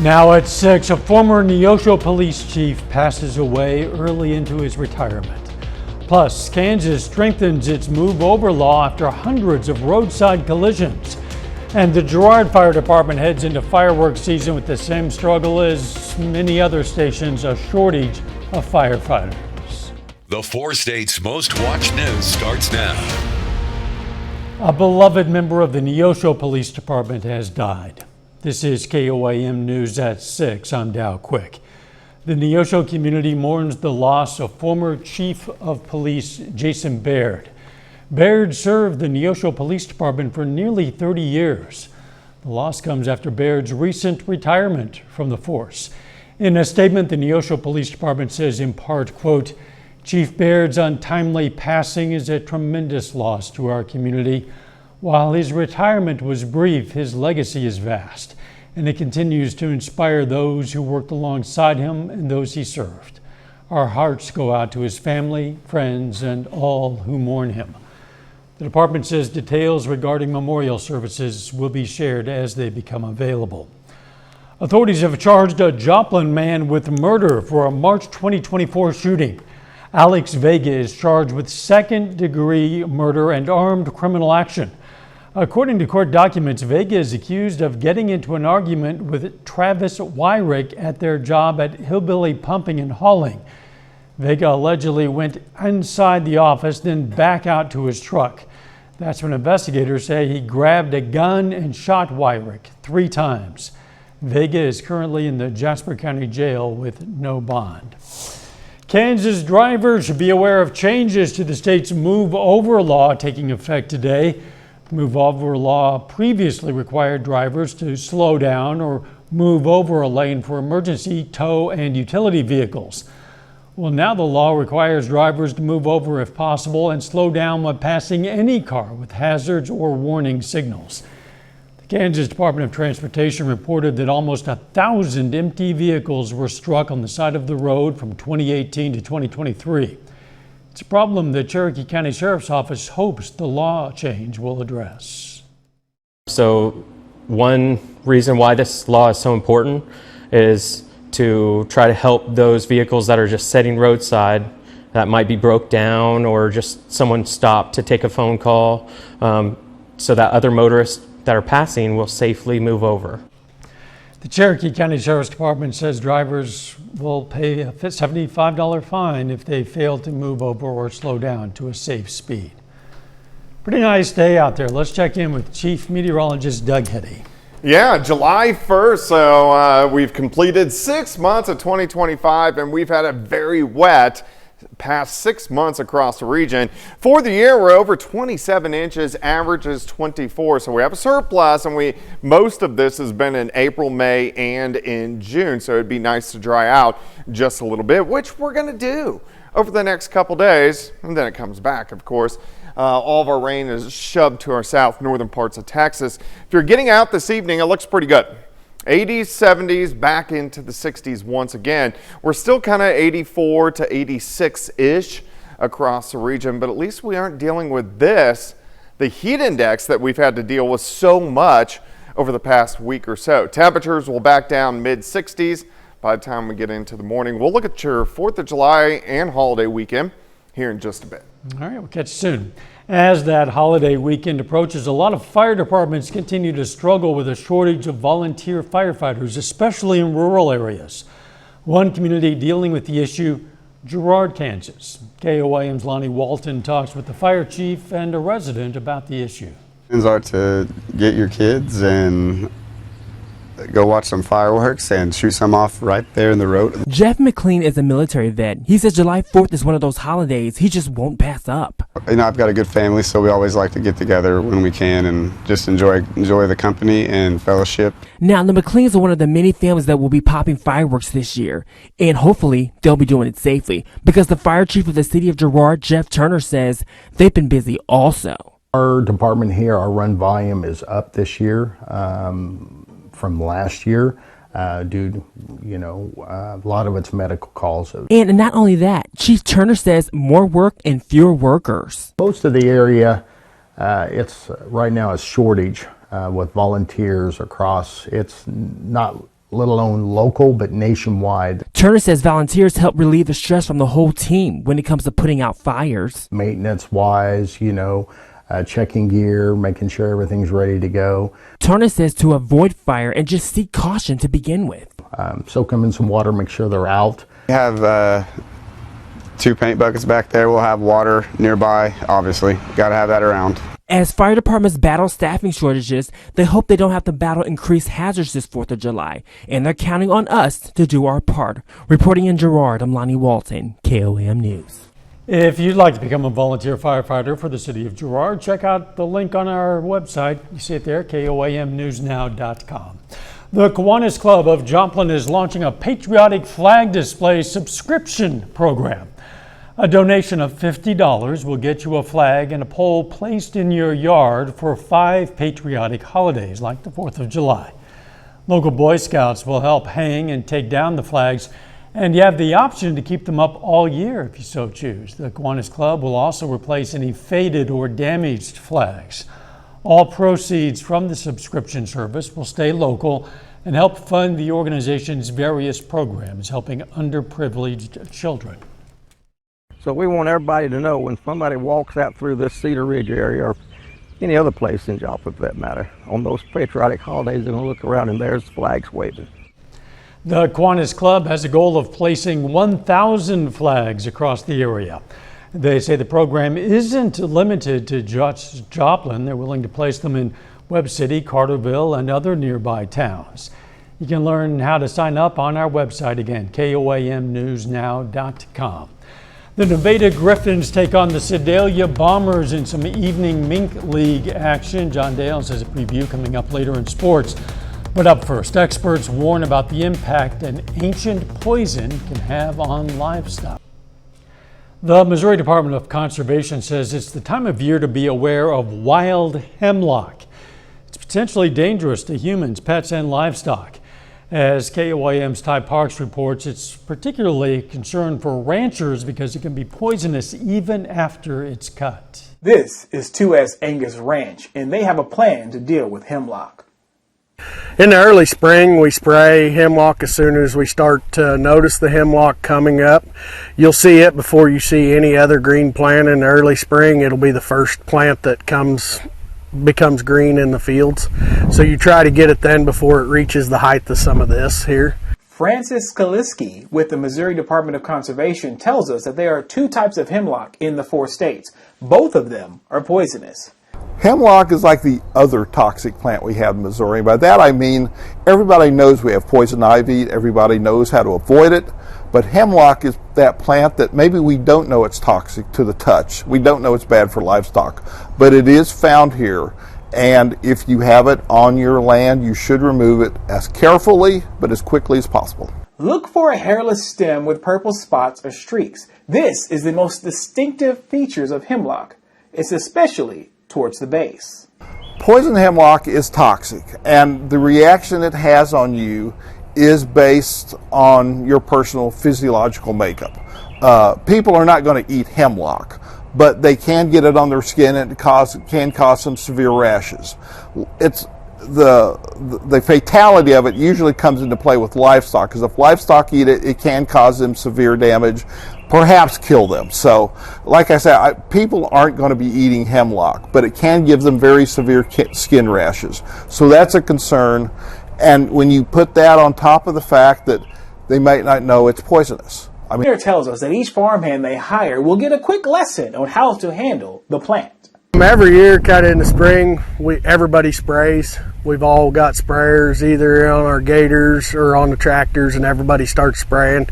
Now at 6, a former Neosho police chief passes away early into his retirement. Plus, Kansas strengthens its move over law after hundreds of roadside collisions. And the Girard Fire Department heads into fireworks season with the same struggle as many other stations, a shortage of firefighters. The 4 states' most watched news starts now. A beloved member of the Neosho Police Department has died. This is KOAM News at 6. I'm Dow Quick. The Neosho community mourns the loss of former Chief of Police Jason Baird. Baird served the Neosho Police Department for nearly 30 years. The loss comes after Baird's recent retirement from the force. In a statement, the Neosho Police Department says in part, quote, "Chief Baird's untimely passing is a tremendous loss to our community. While his retirement was brief, his legacy is vast, and it continues to inspire those who worked alongside him and those he served. Our hearts go out to his family, friends, and all who mourn him." The department says details regarding memorial services will be shared as they become available. Authorities have charged a Joplin man with murder for a March 2024 shooting. Alex Vega is charged with second-degree murder and armed criminal action. According to court documents, Vega is accused of getting into an argument with Travis Wyrick at their job at Hillbilly Pumping and Hauling. Vega allegedly went inside the office, then back out to his truck. That's when investigators say he grabbed a gun and shot Wyrick 3 times. Vega is currently in the Jasper County Jail with no bond. Kansas drivers should be aware of changes to the state's move over law taking effect today. Move over law previously required drivers to slow down or move over a lane for emergency, tow, and utility vehicles. Well, now the law requires drivers to move over if possible and slow down when passing any car with hazards or warning signals. The Kansas Department of Transportation reported that almost 1,000 empty vehicles were struck on the side of the road from 2018 to 2023. It's a problem that Cherokee County Sheriff's Office hopes the law change will address. So one reason why this law is so important is to try to help those vehicles that are just sitting roadside that might be broke down or just someone stopped to take a phone call, so that other motorists that are passing will safely move over. The Cherokee County Sheriff's Department says drivers will pay a $75 fine if they fail to move over or slow down to a safe speed. Pretty nice day out there. Let's check in with Chief Meteorologist Doug Heddy. Yeah, July 1st, so we've completed 6 months of 2025, and we've had a very wet past 6 months across the region. For the year, we're over 27 inches, average is 24, so we have a surplus, and most of this has been in April, May, and in June, so it'd be nice to dry out just a little bit, which we're going to do over the next couple days, and then it comes back, of course. All of our rain is shoved to our south northern parts of Texas. If you're getting out this evening, it looks pretty good. 80s, 70s, back into the 60s once again. We're still kind of 84 to 86-ish across the region, but at least we aren't dealing with this, the heat index that we've had to deal with so much over the past week or so. Temperatures will back down mid-60s by the time we get into the morning. We'll look at your 4th of July and holiday weekend here in just a bit. All right, we'll catch you soon. As that holiday weekend approaches, a lot of fire departments continue to struggle with a shortage of volunteer firefighters, especially in rural areas. One community dealing with the issue, Girard, Kansas. KOAM's Lonnie Walton talks with the fire chief and a resident about the issue. Plans are to get your kids and go watch some fireworks and shoot some off right there in the road. Jeff McLean is a military vet. He says July 4th is one of those holidays he just won't pass up. You know, I've got a good family, so we always like to get together when we can and just enjoy the company and fellowship. Now, the McLeans are one of the many families that will be popping fireworks this year, and hopefully they'll be doing it safely, because the fire chief of the city of Girard, Jeff Turner, says they've been busy also. Our department here, our run volume is up this year from last year due to, a lot of it's medical calls. And not only that, Chief Turner says more work and fewer workers. Most of the area, it's right now a shortage with volunteers across. It's not let alone local, but nationwide. Turner says volunteers help relieve the stress from the whole team when it comes to putting out fires. Maintenance wise, checking gear, making sure everything's ready to go. Turner says to avoid fire and just seek caution to begin with. Soak them in some water, make sure they're out. We have 2 paint buckets back there. We'll have water nearby, obviously. Got to have that around. As fire departments battle staffing shortages, they hope they don't have to battle increased hazards this 4th of July, and they're counting on us to do our part. Reporting in Girard, I'm Lonnie Walton, KOAM News. If you'd like to become a volunteer firefighter for the city of Girard, check out the link on our website. You see it there, koamnewsnow.com. The Kiwanis Club of Joplin is launching a patriotic flag display subscription program. A donation of $50 will get you a flag and a pole placed in your yard for 5 patriotic holidays like the 4th of July. Local Boy Scouts will help hang and take down the flags, and you have the option to keep them up all year if you so choose. The Kiwanis Club will also replace any faded or damaged flags. All proceeds from the subscription service will stay local and help fund the organization's various programs helping underprivileged children. So we want everybody to know when somebody walks out through this Cedar Ridge area or any other place in Joplin for that matter, on those patriotic holidays, they're going to look around and there's flags waving. The Kiwanis Club has a goal of placing 1,000 flags across the area. They say the program isn't limited to just Joplin. They're willing to place them in Webb City, Carterville, and other nearby towns. You can learn how to sign up on our website again, koamnewsnow.com. The Nevada Griffins take on the Sedalia Bombers in some evening Mink League action. John Dales has a preview coming up later in sports. But up first, experts warn about the impact an ancient poison can have on livestock. The Missouri Department of Conservation says it's the time of year to be aware of wild hemlock. It's potentially dangerous to humans, pets, and livestock. As KOAM's Ty Parks reports, it's particularly a concern for ranchers because it can be poisonous even after it's cut. This is 2S Angus Ranch, and they have a plan to deal with hemlock. In the early spring, we spray hemlock as soon as we start to notice the hemlock coming up. You'll see it before you see any other green plant in the early spring. It'll be the first plant that becomes green in the fields. So you try to get it then before it reaches the height of some of this here. Francis Skaliski with the Missouri Department of Conservation tells us that there are 2 types of hemlock in the 4 states. Both of them are poisonous. Hemlock is like the other toxic plant we have in Missouri. By that I mean everybody knows we have poison ivy, everybody knows how to avoid it, but hemlock is that plant that maybe we don't know it's toxic to the touch. We don't know it's bad for livestock, but it is found here, and if you have it on your land, you should remove it as carefully but as quickly as possible. Look for a hairless stem with purple spots or streaks. This is the most distinctive features of hemlock. It's especially towards the base. Poison hemlock is toxic, and the reaction it has on you is based on your personal physiological makeup. People are not going to eat hemlock, but they can get it on their skin and it can cause some severe rashes. It's the fatality of it usually comes into play with livestock, because if livestock eat it, it can cause them severe damage, perhaps kill them. So, like I said, people aren't going to be eating hemlock, but it can give them very severe skin rashes. So that's a concern. And when you put that on top of the fact that they might not know it's poisonous. Here tells us that each farmhand they hire will get a quick lesson on how to handle the plant. Every year, kind of in the spring, everybody sprays. We've all got sprayers either on our gators or on the tractors, and everybody starts spraying.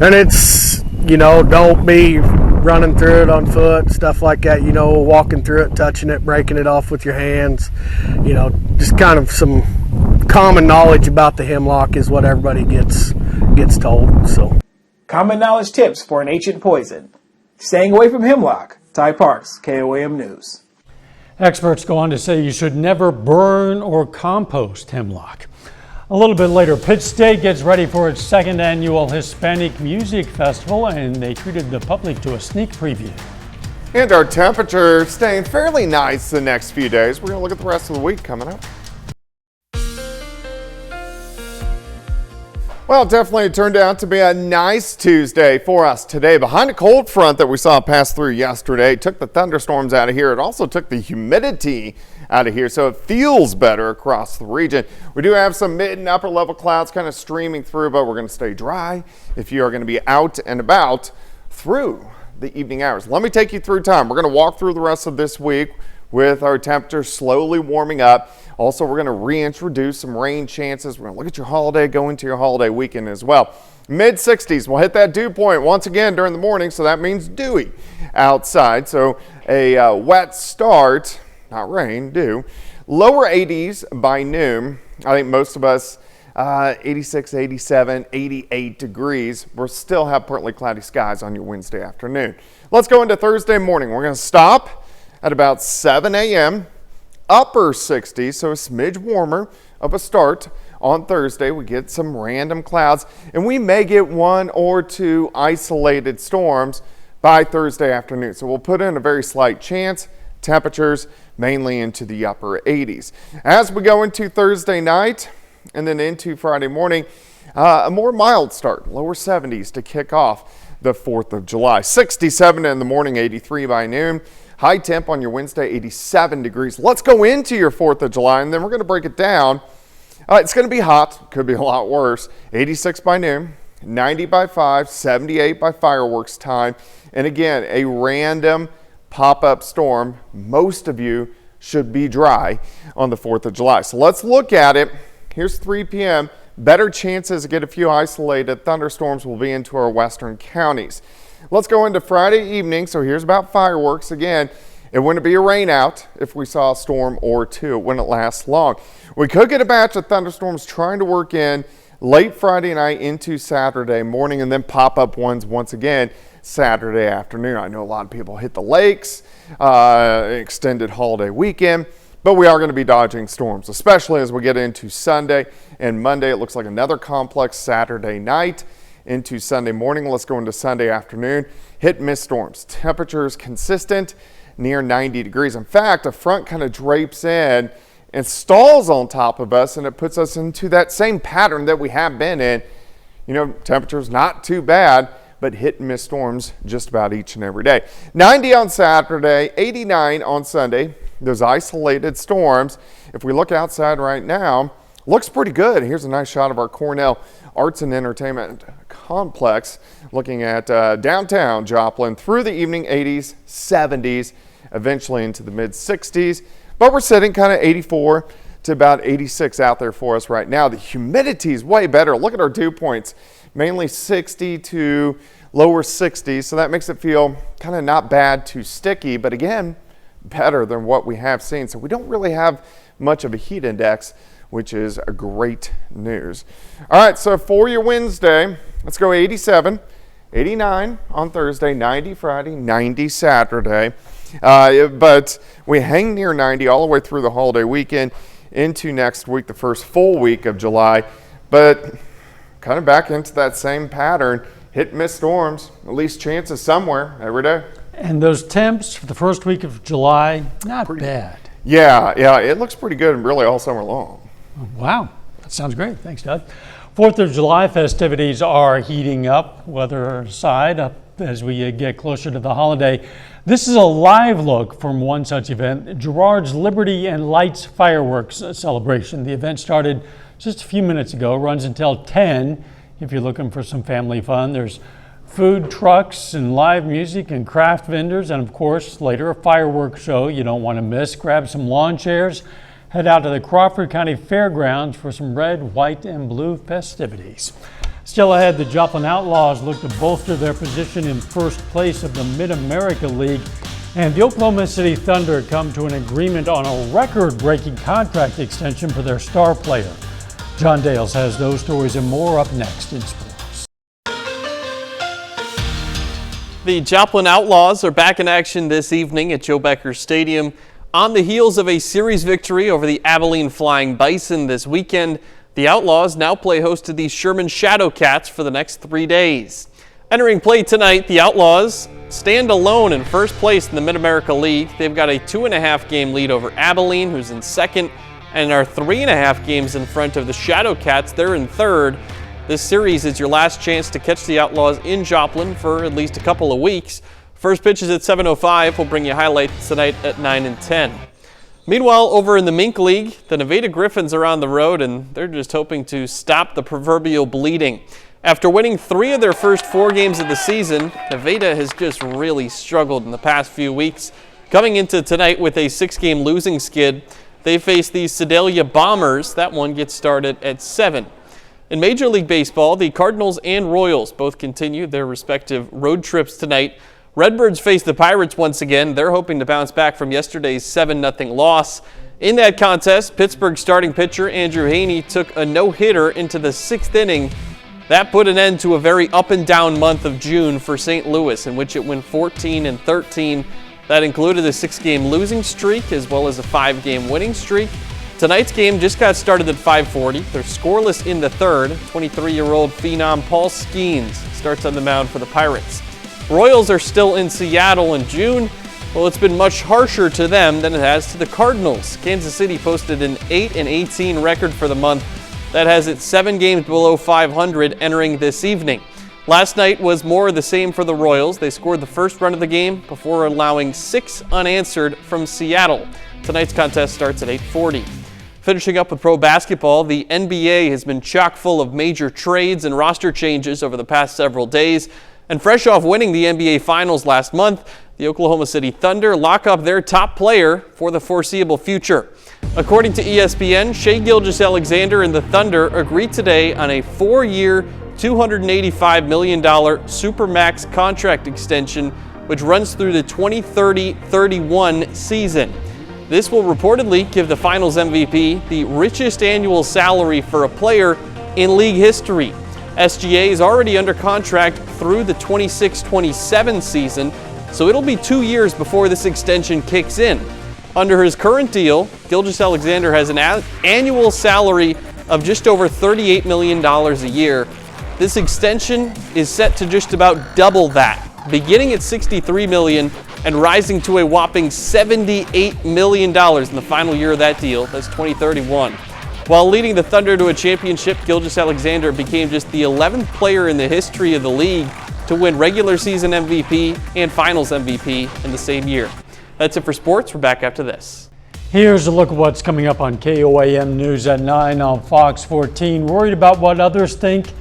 And it's, don't be running through it on foot, stuff like that, walking through it, touching it, breaking it off with your hands. Just kind of some common knowledge about the hemlock is what everybody gets told. So, common knowledge tips for an ancient poison. Staying away from hemlock. Ty Parks, KOAM News. Experts go on to say you should never burn or compost hemlock. A little bit later, Pitt State gets ready for its 2nd annual Hispanic Music Festival, and they treated the public to a sneak preview. And our temperature staying fairly nice the next few days. We're going to look at the rest of the week coming up. Well, it definitely turned out to be a nice Tuesday for us today. Behind a cold front that we saw pass through yesterday, took the thunderstorms out of here. It also took the humidity out of here, so it feels better across the region. We do have some mid and upper level clouds kind of streaming through, but we're going to stay dry if you are going to be out and about through the evening hours. Let me take you through time. We're going to walk through the rest of this week with our temperatures slowly warming up. Also, we're going to reintroduce some rain chances. We're going to look at your holiday, go into your holiday weekend as well. Mid-60s, we'll hit that dew point once again during the morning, so that means dewy outside. So a wet start, not rain, dew. Lower 80s by noon. I think most of us 86, 87, 88 degrees. We'll still have partly cloudy skies on your Wednesday afternoon. Let's go into Thursday morning. We're going to stop at about 7 a.m. Upper 60s, so a smidge warmer of a start on Thursday. We get some random clouds, and we may get one or two isolated storms by Thursday afternoon. So we'll put in a very slight chance. Temperatures mainly into the upper 80s. As we go into Thursday night and then into Friday morning, a more mild start, lower 70s to kick off the 4th of July. 67 in the morning, 83 by noon. High temp on your Wednesday, 87 degrees. Let's go into your 4th of July, and then we're going to break it down. It's going to be hot. Could be a lot worse. 86 by noon, 90 by 5, 78 by fireworks time. And again, a random pop-up storm. Most of you should be dry on the 4th of July. So let's look at it. Here's 3 p.m. Better chances to get a few isolated thunderstorms will be into our western counties. Let's go into Friday evening. So here's about fireworks. Again, it wouldn't be a rain out if we saw a storm or two. It wouldn't last long. We could get a batch of thunderstorms trying to work in late Friday night into Saturday morning, and then pop up ones once again Saturday afternoon. I know a lot of people hit the lakes, extended holiday weekend, but we are going to be dodging storms, especially as we get into Sunday and Monday. It looks like another complex Saturday night into Sunday morning. Let's go into Sunday afternoon. Hit and miss storms. Temperatures consistent near 90 degrees. In fact, a front kind of drapes in and stalls on top of us, and it puts us into that same pattern that we have been in. You know, temperatures not too bad, but hit and miss storms just about each and every day. 90 on Saturday, 89 on Sunday. Those isolated storms, if we look outside right now, looks pretty good. Here's a nice shot of our Cornell Arts and Entertainment Complex, looking at downtown Joplin through the evening. 80s, 70s, eventually into the mid 60s. But we're sitting kind of 84 to about 86 out there for us right now. The humidity is way better. Look at our dew points, mainly 60 to lower 60s. So that makes it feel kind of not bad to sticky, but again, better than what we have seen. So we don't really have much of a heat index, which is a great news. All right, so for your Wednesday, let's go 87, 89 on Thursday, 90 Friday, 90 Saturday. But we hang near 90 all the way through the holiday weekend into next week, the first full week of July. But kind of back into that same pattern, hit and miss storms, at least chances somewhere every day. And those temps for the first week of July, not bad. Yeah, it looks pretty good really all summer long. Wow, that sounds great. Thanks, Doug. 4th of July festivities are heating up, weather aside, up as we get closer to the holiday. This is a live look from one such event, Girard's Liberty and Lights Fireworks celebration. The event started just a few minutes ago, runs until 10. If you're looking for some family fun, there's food trucks and live music and craft vendors, and of course, later a fireworks show you don't want to miss. Grab some lawn chairs, head out to the Crawford County Fairgrounds for some red, white, and blue festivities. Still ahead, the Joplin Outlaws look to bolster their position in first place of the Mid-America League, and the Oklahoma City Thunder come to an agreement on a record-breaking contract extension for their star player. John Dales has those stories and more up next in sports. The Joplin Outlaws are back in action this evening at Joe Becker Stadium. On the heels of a series victory over the Abilene Flying Bison this weekend, the Outlaws now play host to the Sherman Shadowcats for the next 3 days. Entering play tonight, the Outlaws stand alone in first place in the Mid-America League. They've got a 2.5 game lead over Abilene, who's in second, and are 3.5 games in front of the Shadowcats. They're in third. This series is your last chance to catch the Outlaws in Joplin for at least a couple of weeks. First pitch is at 7:05. We'll bring you highlights tonight at 9 and 10. Meanwhile, over in the Mink League, the Nevada Griffins are on the road, and they're just hoping to stop the proverbial bleeding. After winning 3 of their first 4 games of the season, Nevada has just really struggled in the past few weeks. Coming into tonight with a 6-game losing skid, they face the Sedalia Bombers. That one gets started at 7. In Major League Baseball, the Cardinals and Royals both continue their respective road trips tonight. Redbirds face the Pirates once again. They're hoping to bounce back from yesterday's 7-0 loss. In that contest, Pittsburgh starting pitcher Andrew Haney took a no-hitter into the 6th inning. That put an end to a very up-and-down month of June for St. Louis, in which it went 14 and 13. That included a 6-game losing streak as well as a 5-game winning streak. Tonight's game just got started at 5:40. They're scoreless in the 3rd. 23-year-old phenom Paul Skeens starts on the mound for the Pirates. Royals are still in Seattle in June. Well, it's been much harsher to them than it has to the Cardinals. Kansas City posted an 8-18 record for the month. That has it 7 games below 500 entering this evening. Last night was more of the same for the Royals. They scored the first run of the game before allowing 6 unanswered from Seattle. Tonight's contest starts at 8:40. Finishing up with pro basketball, the NBA has been chock full of major trades and roster changes over the past several days. And fresh off winning the NBA Finals last month, the Oklahoma City Thunder lock up their top player for the foreseeable future. According to ESPN, Shai Gilgeous-Alexander and the Thunder agreed today on a 4-year, $285 million Supermax contract extension, which runs through the 2030-31 season. This will reportedly give the Finals MVP the richest annual salary for a player in league history. SGA is already under contract through the 26-27 season, so it'll be 2 years before this extension kicks in. Under his current deal, Gilgeous-Alexander has an annual salary of just over $38 million a year. This extension is set to just about double that, beginning at $63 million and rising to a whopping $78 million in the final year of that deal. That's 2031. While leading the Thunder to a championship, Gilgeous-Alexander became just the 11th player in the history of the league to win regular season MVP and Finals MVP in the same year. That's it for sports. We're back after this. Here's a look at what's coming up on KOAM News at 9 on Fox 14. Worried about what others think?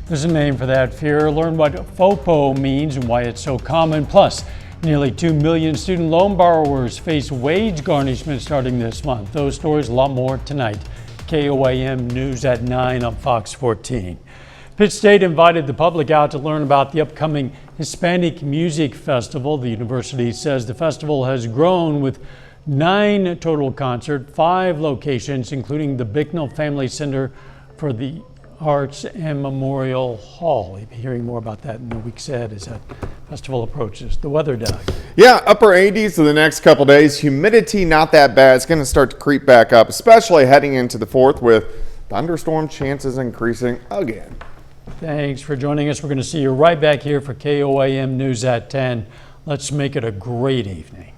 There's a name for that fear. Learn what FOPO means and why it's so common. Plus, nearly 2 million student loan borrowers face wage garnishment starting this month. Those stories, a lot more tonight. KOAM News at 9 on Fox 14. Pitt State invited the public out to learn about the upcoming Hispanic Music Festival. The university says the festival has grown with 9 total concerts, 5 locations, including the Bicknell Family Center for the Arts and Memorial Hall. You'll be hearing more about that in the weeks ahead as that festival approaches. The weather, Doug. Yeah, upper 80s for the next couple days. Humidity not that bad. It's going to start to creep back up, especially heading into the 4th with thunderstorm chances increasing again. Thanks for joining us. We're going to see you right back here for KOAM News at 10. Let's make it a great evening.